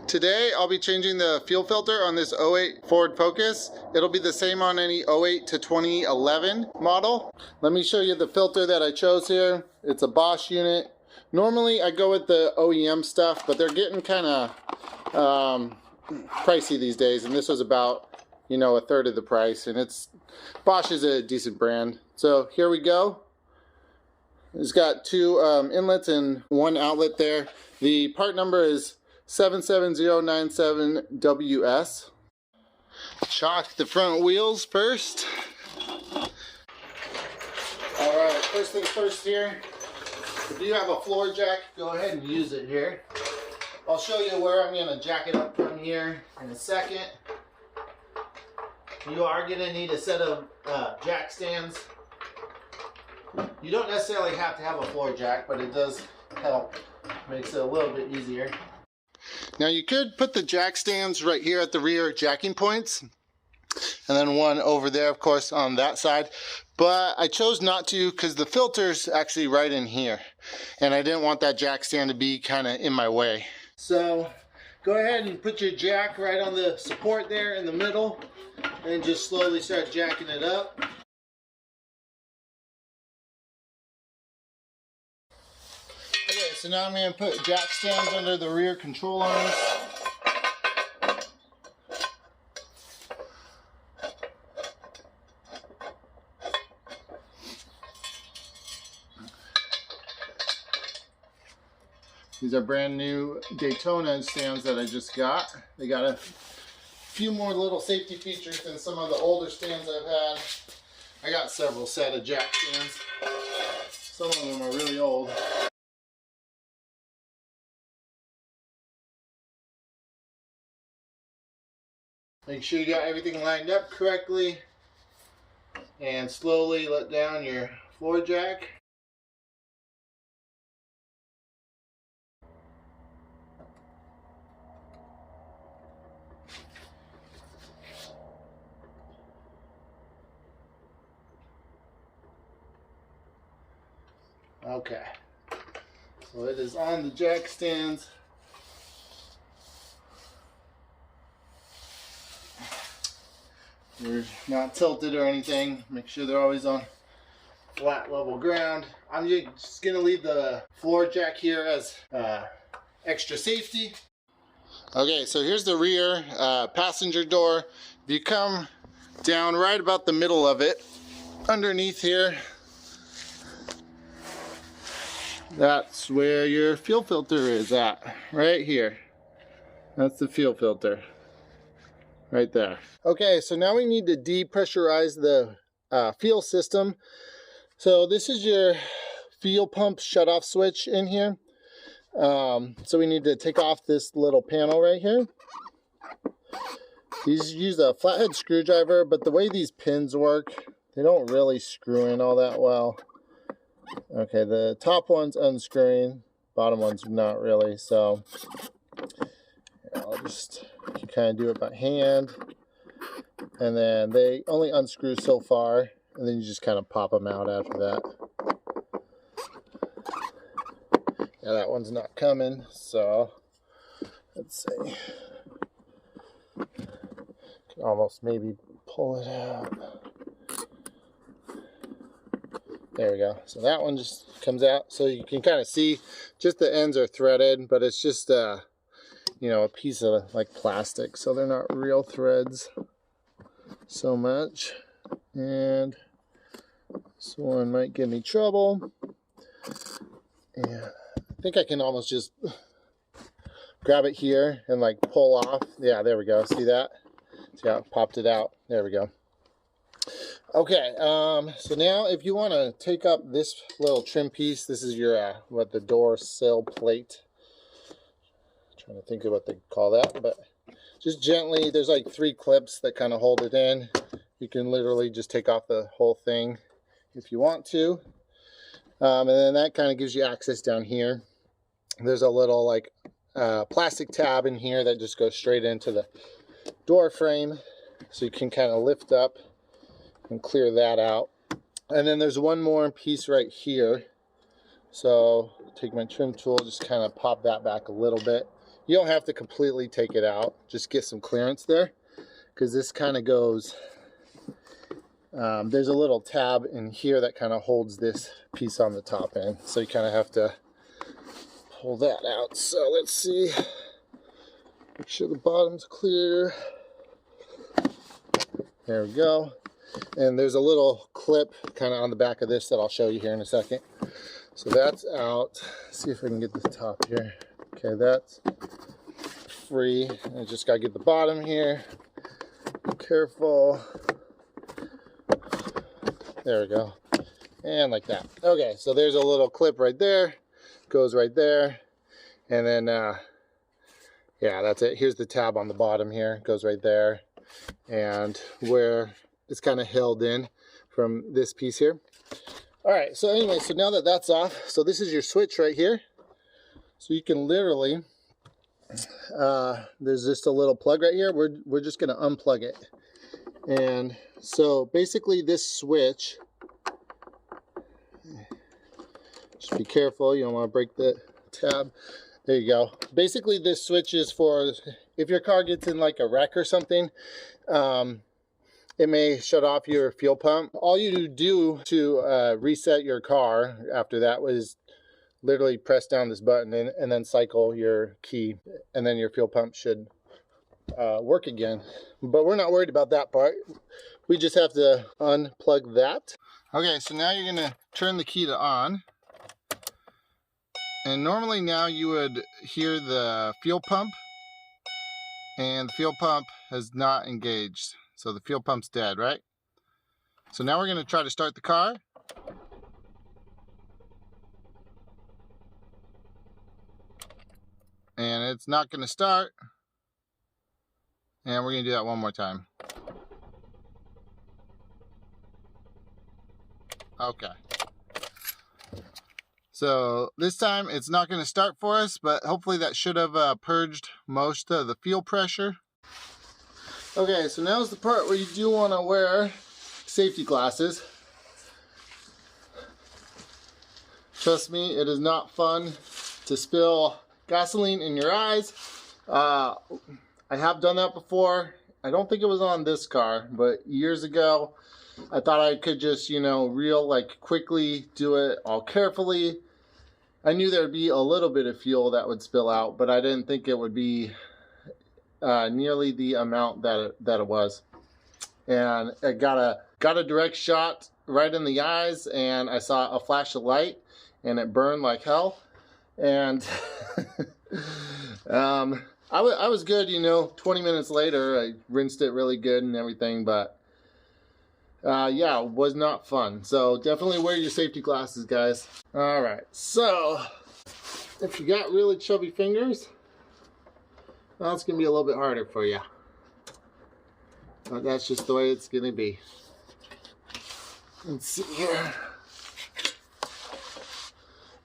Today I'll be changing the fuel filter on this '08 Ford Focus. It'll be the same on any '08 to 2011 model. Let me show you the filter that I chose here. It's a Bosch unit. Normally I go with the OEM stuff, but they're getting kind of pricey these days, and this was about, you know, a third of the price, and Bosch is a decent brand. So here we go. It's got two inlets and one outlet there. The part number is 77097WS. Chalk the front wheels first. Alright, first things first here. If you have a floor jack, go ahead and use it here. I'll show you where I'm going to jack it up from here in a second. You are going to need a set of jack stands. You don't necessarily have to have a floor jack, but it does help. Makes it a little bit easier. Now you could put the jack stands right here at the rear jacking points, and then one over there, of course, on that side. But I chose not to because the filter's actually right in here, and I didn't want that jack stand to be kind of in my way. So go ahead and put your jack right on the support there in the middle, and just slowly start jacking it up. Okay, so now I'm going to put jack stands under the rear control arms. These are brand new Daytona stands that I just got. They got a few more little safety features than some of the older stands I've had. I got several set of jack stands. Some of them are really old. Make sure you got everything lined up correctly, and slowly let down your floor jack. Okay, so it is on the jack stands. They're not tilted or anything. Make sure they're always on flat level ground. I'm just going to leave the floor jack here as extra safety. Okay, so here's the rear passenger door. If you come down right about the middle of it, underneath here, that's where your fuel filter is at, right here. That's the fuel filter. Right there. Okay, so now we need to depressurize the fuel system. So this is your fuel pump shutoff switch in here. So we need to take off this little panel right here. These use a flathead screwdriver, but the way these pins work, they don't really screw in all that well. Okay, the top one's unscrewing, bottom one's not really, so I'll just kind of do it by hand, and then they only unscrew so far, and then you just kind of pop them out after that. Yeah, that one's not coming, so let's see. Can almost maybe pull it out. There we go. So that one just comes out, so you can kind of see just the ends are threaded, but it's just you know, a piece of like plastic, so they're not real threads so much. And this one might give me trouble. And I think I can almost just grab it here and like pull off. Yeah, there we go. See that? See how it popped it out? There we go. Okay, so now if you want to take up this little trim piece, this is your what the door sill plate. Trying to think of what they call that, but just gently, there's like 3 clips that kind of hold it in. You can literally just take off the whole thing if you want to. And then that kind of gives you access down here. There's a little like plastic tab in here that just goes straight into the door frame, so you can kind of lift up and clear that out. And then there's one more piece right here. So take my trim tool, just kind of pop that back a little bit. You don't have to completely take it out, just get some clearance there, because this kind of goes, there's a little tab in here that kind of holds this piece on the top end, so you kind of have to pull that out. So let's see, make sure the bottom's clear. There we go. And there's a little clip kind of on the back of this that I'll show you here in a second. So that's out. Let's see if I can get the top here. Okay, that's free. I just gotta get the bottom here. Be careful. There we go. And like that. Okay, so there's a little clip right there. Goes right there. And then, yeah, that's it. Here's the tab on the bottom here. Goes right there. And where it's kind of held in from this piece here. All right, so anyway, so now that that's off, so this is your switch right here. So you can literally, there's just a little plug right here. We're just gonna unplug it. And so basically this switch, just be careful, you don't wanna break the tab. There you go. Basically this switch is for, if your car gets in like a wreck or something, it may shut off your fuel pump. All you do to reset your car after that was literally press down this button and then cycle your key, and then your fuel pump should work again. But we're not worried about that part. We just have to unplug that. Okay, so now you're gonna turn the key to on. And normally now you would hear the fuel pump, and the fuel pump has not engaged. So the fuel pump's dead, right? So now we're gonna try to start the car. And it's not gonna start. And we're gonna do that one more time. Okay. So this time it's not gonna start for us, but hopefully that should have purged most of the fuel pressure. Okay, so now's the part where you do want to wear safety glasses. Trust me, it is not fun to spill gasoline in your eyes. I have done that before. I don't think it was on this car, but years ago, I thought I could just, you know, quickly do it all carefully. I knew there'd be a little bit of fuel that would spill out, but I didn't think it would be nearly the amount that it was. And I got a direct shot right in the eyes, and I saw a flash of light, and it burned like hell. And I was good, you know. 20 minutes later, I rinsed it really good and everything, but yeah, it was not fun. So definitely wear your safety glasses, guys. All right, so if you got really chubby fingers, well, it's gonna be a little bit harder for you, but that's just the way it's gonna be. Let's see here.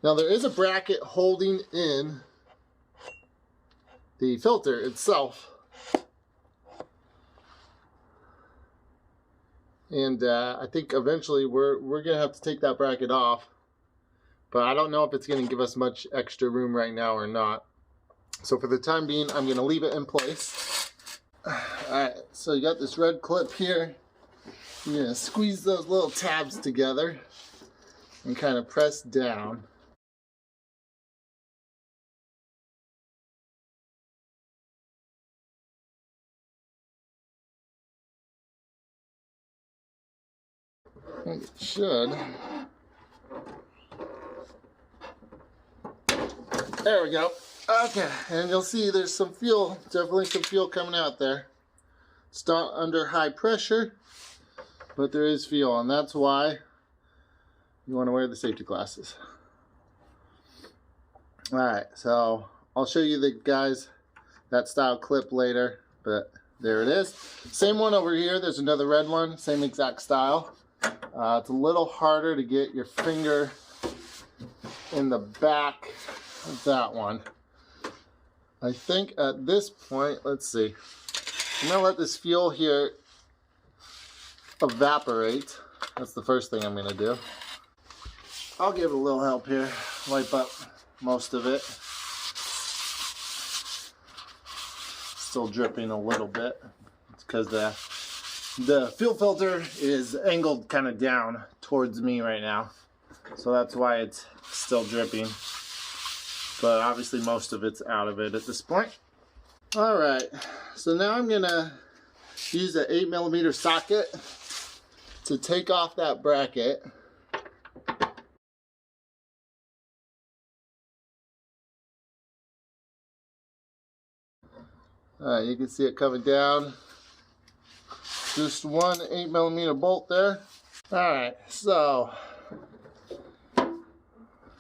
Now there is a bracket holding in the filter itself, and I think eventually we're gonna have to take that bracket off, but I don't know if it's gonna give us much extra room right now or not. So for the time being, I'm gonna leave it in place. Alright, so you got this red clip here. You're gonna squeeze those little tabs together and kind of press down. And it should. There we go. Okay, and you'll see there's some fuel, definitely some fuel coming out there. It's not under high pressure, but there is fuel, and that's why you want to wear the safety glasses. Alright, so I'll show you the guys that style clip later, but there it is. Same one over here, there's another red one, same exact style. It's a little harder to get your finger in the back of that one. I think at this point, let's see, I'm gonna let this fuel here evaporate. That's the first thing I'm gonna do. I'll give it a little help here, wipe up most of it. still dripping a little bit. It's because the fuel filter is angled kind of down towards me right now. So that's why it's still dripping. But obviously most of it's out of it at this point. Alright, so now I'm gonna use an 8mm socket to take off that bracket. Alright, you can see it coming down. Just one 8mm bolt there. Alright, so I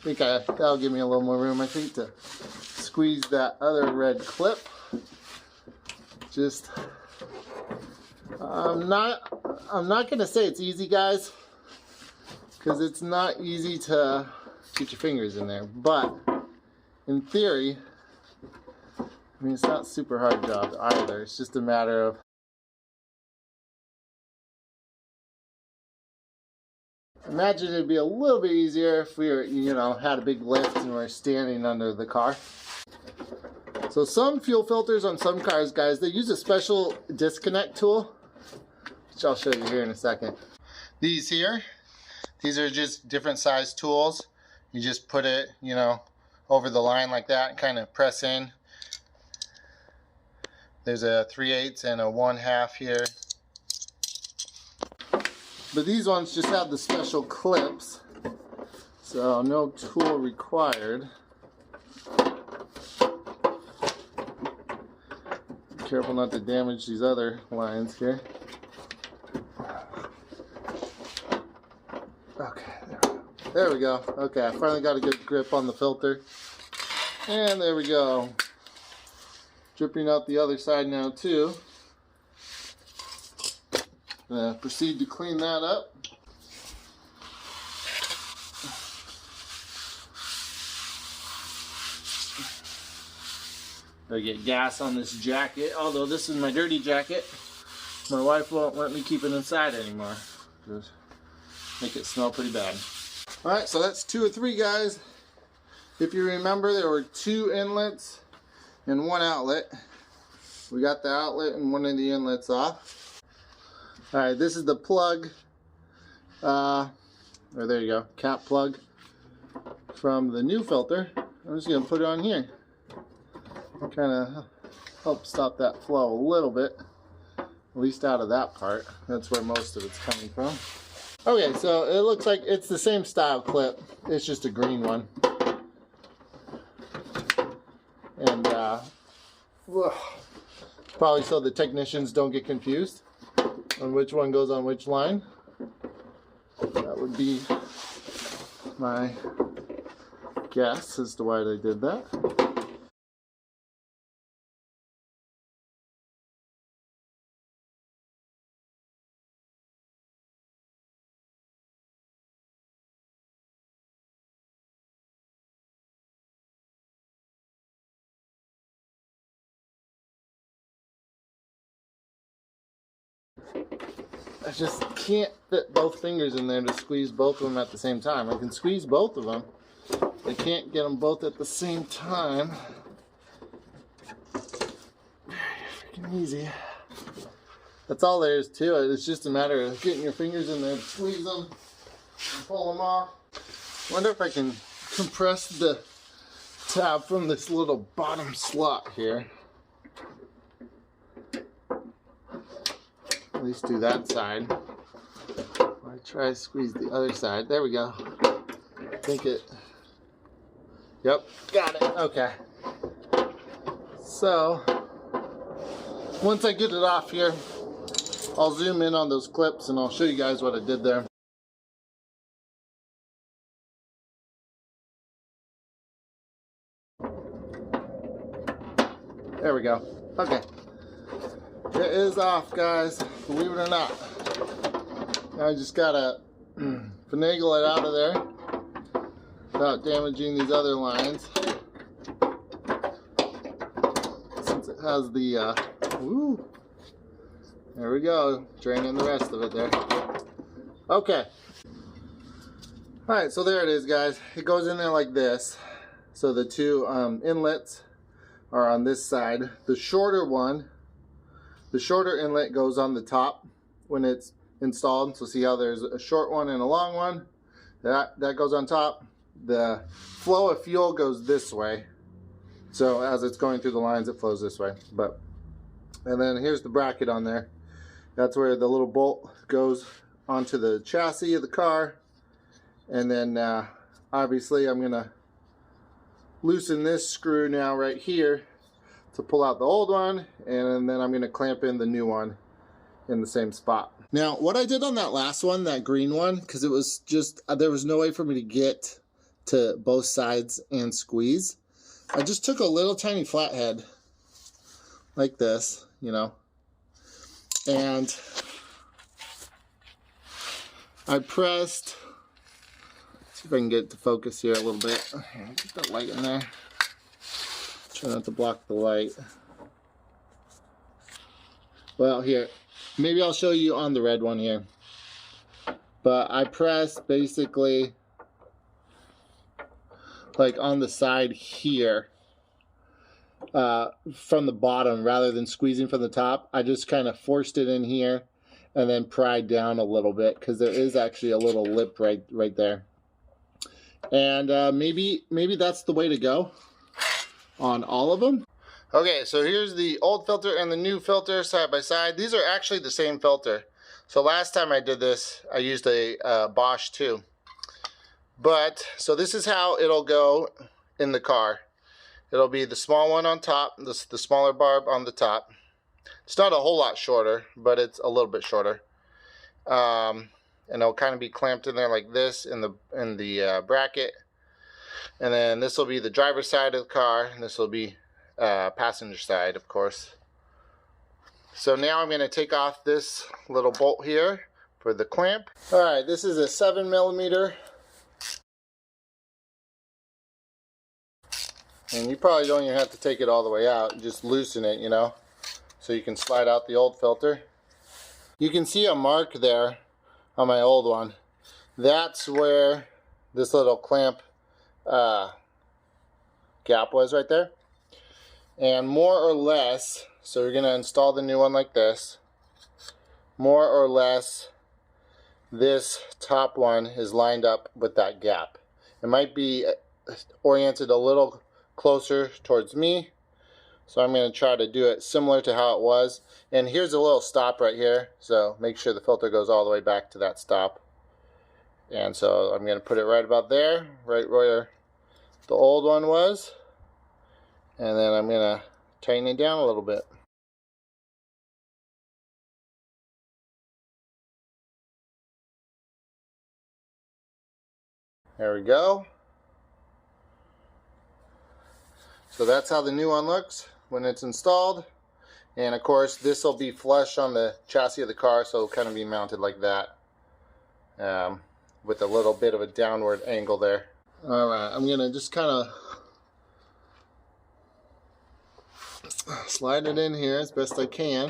think that'll give me a little more room, I think, to squeeze that other red clip. Just, I'm not gonna say it's easy, guys, because it's not easy to get your fingers in there, but in theory, I mean, it's not super hard job either. It's just a matter of imagine it'd be a little bit easier if we were, you know, had a big lift and we're standing under the car. So some fuel filters on some cars, guys, they use a special disconnect tool, which I'll show you here in a second. These here, these are just different size tools. You just put it, you know, over the line like that and kind of press in. There's a 3/8 and a 1/2 here. But these ones just have the special clips, so no tool required. Be careful not to damage these other lines here. Okay, there we go. Okay, I finally got a good grip on the filter. And there we go. Dripping out the other side now too. Proceed to clean that up. I get gas on this jacket, although this is my dirty jacket. My wife won't let me keep it inside anymore. Just make it smell pretty bad. Alright, so that's 2 of 3, guys. If you remember, there were 2 inlets and 1 outlet. We got the outlet and one of the inlets off. Alright, this is the plug, there you go, cap plug from the new filter. I'm just going to put it on here. Kind of help stop that flow a little bit, at least out of that part. That's where most of it's coming from. Okay, so it looks like it's the same style clip, it's just a green one. And probably so the technicians don't get confused on which one goes on which line. That would be my guess as to why they did that. I just can't fit both fingers in there to squeeze both of them at the same time. I can squeeze both of them. I can't get them both at the same time. Very freaking easy. That's all there is to it. It's just a matter of getting your fingers in there, squeeze them, and pull them off. I wonder if I can compress the tab from this little bottom slot here. At least do that side. I try to squeeze the other side. There we go. I think it. Yep, got it. Okay. So once I get it off here, I'll zoom in on those clips and I'll show you guys what I did there. There we go. Okay. It is off, guys, believe it or not. Now I just gotta finagle it out of there without damaging these other lines. Since it has the, woo, there we go, draining the rest of it there. Okay. Alright, so there it is, guys. It goes in there like this. So the 2 inlets are on this side. The shorter one, the shorter inlet goes on the top when it's installed. So see how there's a short one and a long one? That goes on top. The flow of fuel goes this way. So as it's going through the lines, it flows this way. And then here's the bracket on there. That's where the little bolt goes onto the chassis of the car. And then obviously I'm gonna loosen this screw now right here to pull out the old one, and then I'm gonna clamp in the new one in the same spot. Now what I did on that last one, that green one, because it was just, there was no way for me to get to both sides and squeeze, I just took a little tiny flathead like this, you know, and I pressed, see if I can get it to focus here a little bit. Get that light in there. Try not to block the light. Well, here, maybe I'll show you on the red one here. But I pressed basically like on the side here from the bottom rather than squeezing from the top. I just kind of forced it in here and then pried down a little bit because there is actually a little lip right there. And maybe that's the way to go on all of them. Okay, so here's the old filter and the new filter side by side. These are actually the same filter. So last time I did this, I used a Bosch too. But, so this is how it'll go in the car. It'll be the small one on top, the smaller barb on the top. It's not a whole lot shorter, but it's a little bit shorter. And it'll kind of be clamped in there like this in the bracket. And then this will be the driver's side of the car, and this will be passenger side, of course. So now I'm going to take off this little bolt here for the clamp. All right, this is a 7mm. And you probably don't even have to take it all the way out, just loosen it, you know, so you can slide out the old filter. You can see a mark there on my old one. That's where this little clamp gap was right there. And more or less, so we're going to install the new one like this. More or less, this top one is lined up with that gap. It might be oriented a little closer towards me, so I'm going to try to do it similar to how it was. And here's a little stop right here, so make sure the filter goes all the way back to that stop. And so I'm going to put it right about there, right where the old one was, and then I'm going to tighten it down a little bit. There we go. So that's how the new one looks when it's installed. And of course this will be flush on the chassis of the car, so it'll kind of be mounted like that, with a little bit of a downward angle there. Alright, I'm going to just kind of slide it in here as best I can.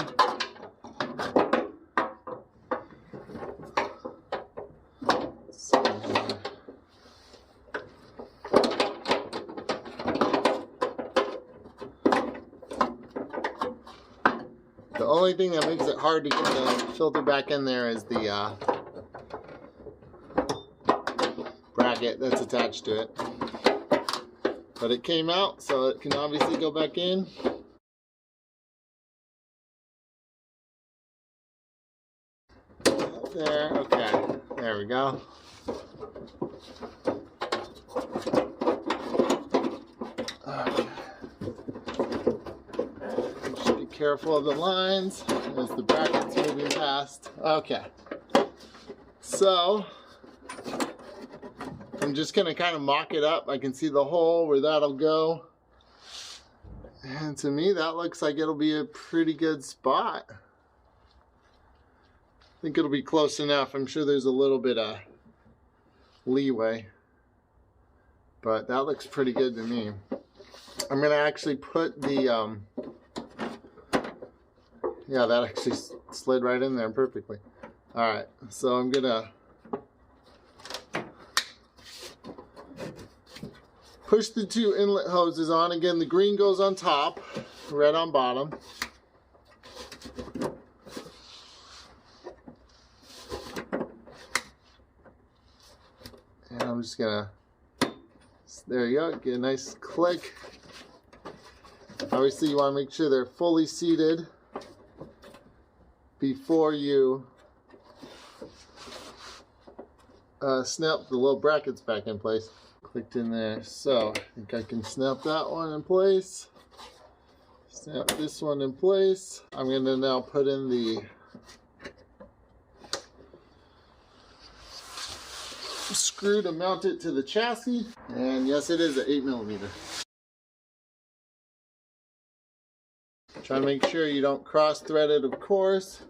The only thing that makes it hard to get the filter back in there is the bracket that's attached to it. But it came out, so it can obviously go back in. There, okay, there we go. Okay. Just be careful of the lines as the bracket's moving past. Okay, so I'm just gonna kind of mock it up. I can see the hole where that'll go. And to me, that looks like it'll be a pretty good spot. I think it'll be close enough. I'm sure there's a little bit of leeway, but that looks pretty good to me. I'm gonna actually put the, yeah, that actually slid right in there perfectly. All right, so I'm gonna push the two inlet hoses on. Again, the green goes on top, red on bottom. And I'm just gonna, there you go, get a nice click. Obviously you want to make sure they're fully seated before you snap the little brackets back in place. Clicked in there, so I think I can snap that one in place. Snap this one in place. I'm going to now put in the screw to mount it to the chassis. And yes, it is an 8mm. Try to make sure you don't cross thread it, of course.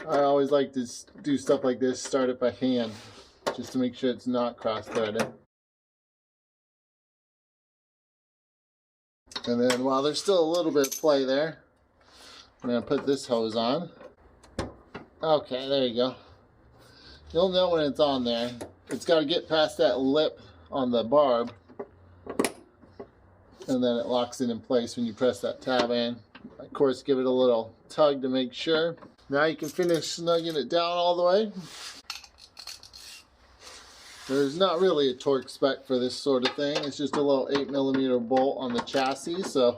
I always like to do stuff like this, start it by hand, just to make sure it's not cross threaded. And then while there's still a little bit of play there, I'm going to put this hose on. Okay, there you go. You'll know when it's on there. It's got to get past that lip on the barb, and then it locks it in place when you press that tab in. Of course, give it a little tug to make sure. Now you can finish snugging it down all the way. There's not really a torque spec for this sort of thing. It's just a little 8mm bolt on the chassis, so,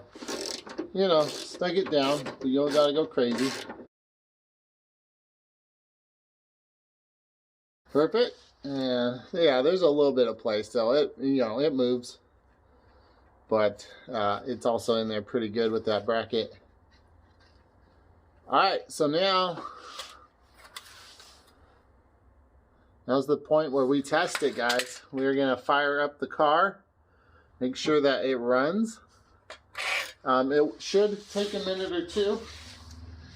you know, snug it down, but you don't gotta go crazy. Perfect. And yeah, there's a little bit of play still. It moves, but it's also in there pretty good with that bracket. All right, so now's the point where we test it, guys. We're gonna fire up the car, make sure that it runs. It should take a minute or two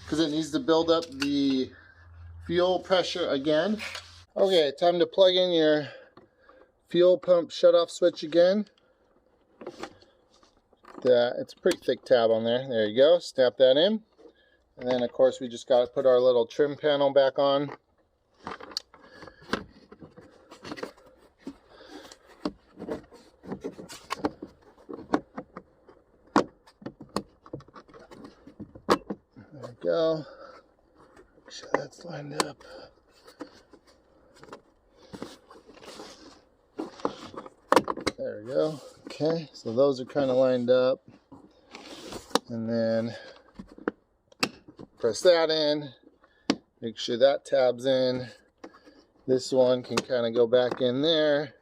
because it needs to build up the fuel pressure again. Okay, time to plug in your fuel pump shutoff switch again. It's a pretty thick tab on there. There you go, snap that in. And then of course we just got to put our little trim panel back on. There we go. Make sure that's lined up. There we go. Okay, so those are kind of lined up. And then press that in. Make sure that tab's in. This one can kind of go back in there.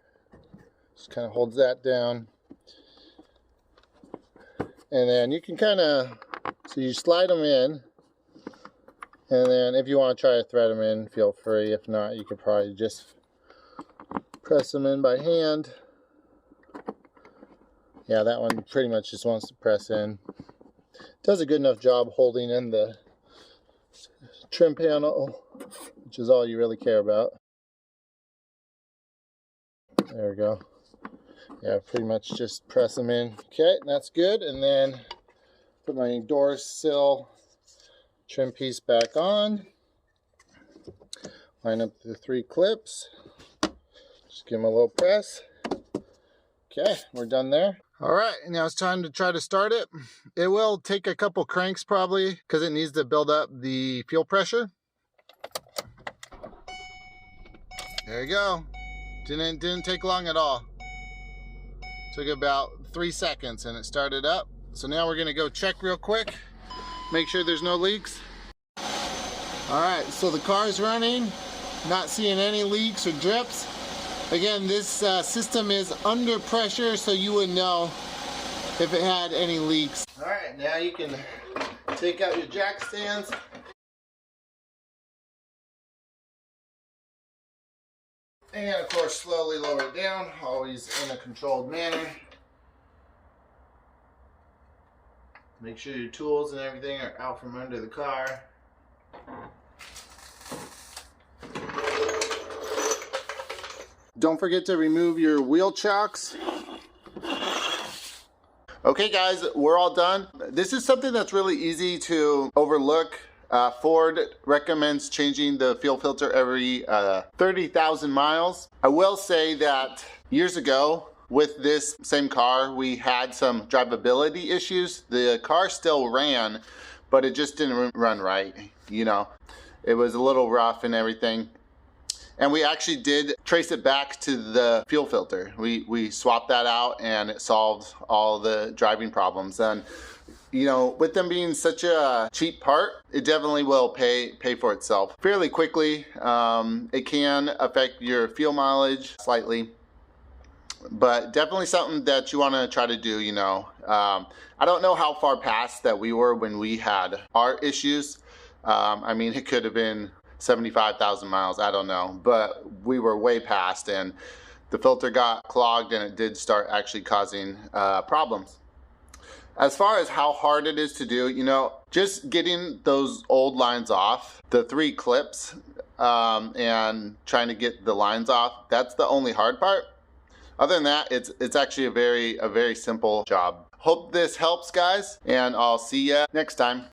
Just kind of holds that down. And then you can kind of, so you slide them in. And then if you want to try to thread them in, feel free. If not, you could probably just press them in by hand. Yeah, that one pretty much just wants to press in. Does a good enough job holding in the trim panel, which is all you really care about. There we go. Yeah, pretty much just press them in. Okay, that's good. And then put my door sill trim piece back on. Line up the 3 clips. Just give them a little press. Okay, we're done there. All right, now it's time to try to start it. It will take a couple cranks probably because it needs to build up the fuel pressure. There you go. Didn't take long at all. Took about 3 seconds and it started up. So now we're gonna go check real quick, make sure there's no leaks. All right, so the car's running, not seeing any leaks or drips. Again, this system is under pressure, so you would know if it had any leaks. All right, now you can take out your jack stands. And of course, slowly lower it down, always in a controlled manner. Make sure your tools and everything are out from under the car. Don't forget to remove your wheel chocks. Okay guys, we're all done. This is something that's really easy to overlook. Ford recommends changing the fuel filter every 30,000 miles. I will say that years ago, with this same car, we had some drivability issues. The car still ran, but it just didn't run right, you know. It was a little rough and everything. And we actually did trace it back to the fuel filter. We swapped that out and it solved all the driving problems. And you know, with them being such a cheap part, it definitely will pay for itself fairly quickly. It can affect your fuel mileage slightly, but definitely something that you want to try to do, you know. I don't know how far past that we were when we had our issues. I mean, it could have been 75,000 miles, I don't know, but we were way past, and the filter got clogged and it did start actually causing problems. As far as how hard it is to do, you know, just getting those old lines off, the 3 clips, and trying to get the lines off, that's the only hard part. Other than that, it's actually a very simple job. Hope this helps, guys, and I'll see ya next time.